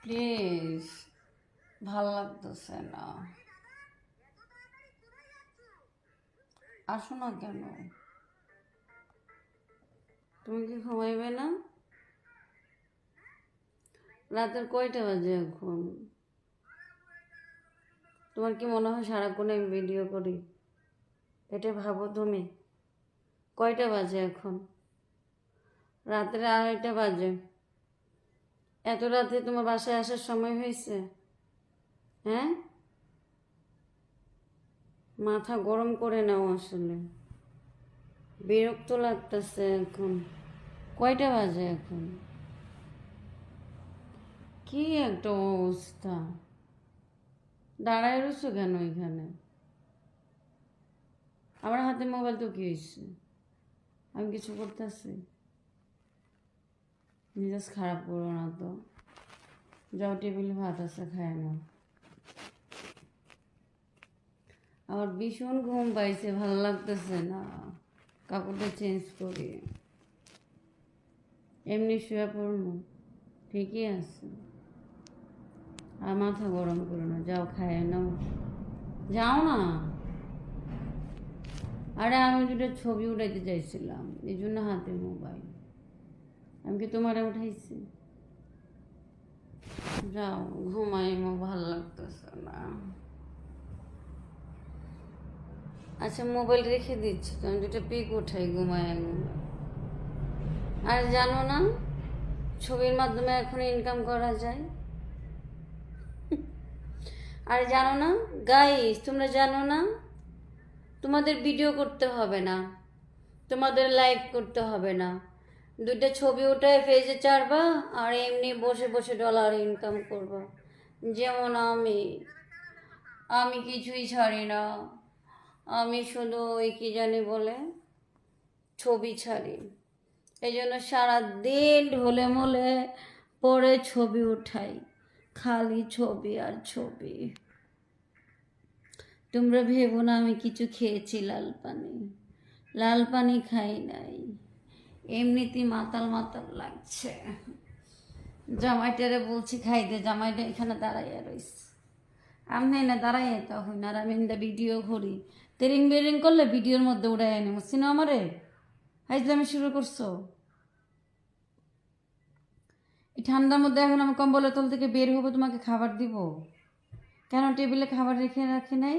Please, ভাল লাগতেছে না, আসো না কেন? তুমি কি ঘুমাইবে না? রাতের কয়টা বাজে এখন? তোমার কি মনে হয় সারাক্ষণ আমি ভিডিও করি? এটা ভাবো তুমি। কয়টা বাজে এখন? রাতের 2:30 বাজে। এত রাতে তোমার বাসায় আসার সময় হয়েছে? হ্যাঁ, মাথা গরম করে নাও। আসলে বিরক্ত লাগতেছে এখন। কয়টা বাজে এখন? কি একটা অবস্থা! দাঁড়ায় রয়েছো কেন এখানে? আমার হাতে মোবাইল তো কি হয়েছে? আমি কিছু করতেছি? মেজাজ খারাপ করো না তো। যাও, টেবিলে ভাত আছে, খায় না। আমার ভীষণ ঘুম পাইছে, ভালো লাগতেছে না। কাপড়টা চেঞ্জ করি, এমনি শুয়ে পড়বো। ঠিকই আছে, আর মাথা গরম করো না। যাও, খায় নাও, যাও না। আরে আমি দুটো ছবি উঠাইতে চাইছিলাম, এই জন্য হাতে মোবাইল। আমি কি তোমারে উঠাইছি? যাও, ঘুমাই, ভালো লাগতেছে না। আচ্ছা, মোবাইল রেখে দিচ্ছি তো, আমি দুটো পিক উঠাই ঘুমায় ঘুমায়। আর জানো না, ছবির মাধ্যমে এখন ইনকাম করা যায়। আর জানো না গাইস, তোমরা জানো না, তোমাদের ভিডিও করতে হবে না, তোমাদের লাইভ করতে হবে না। দুইটা ছবি উঠায় পেজে ছাড়বা, আর এমনি বসে বসে ডলার ইনকাম করবা। যেমন আমি আমি কিছুই ছাড়ি না। আমি শুধু ওই কি জানি বলে ছবি ছাড়ি। এই জন্য সারাদিন ঢোলে মোলে পরে ছবি উঠাই, খালি ছবি আর ছবি। তোমরা ভেবো না আমি কিছু খেয়েছি লাল পানি। লাল পানি খাই নাই, এমনিতেই মাতাল মাতাল লাগছে। জামাইটারে বলছি খাইতে, জামাইটা এখানে দাঁড়াইয়া রইছে। আমি না দাঁড়াইয়া তখন, আর আমি ভিডিও করি। তেরিং বেরিং করলে ভিডিওর মধ্যে উড়াই আনি, বুঝছি না আমারে? হাইজলামি শুরু করছো? এই ঠান্ডার মধ্যে এখন আমি কম্বলের তল থেকে বের হবো, তোমাকে খাবার দিব? কেন টেবিলে খাবার রেখে রাখি নাই?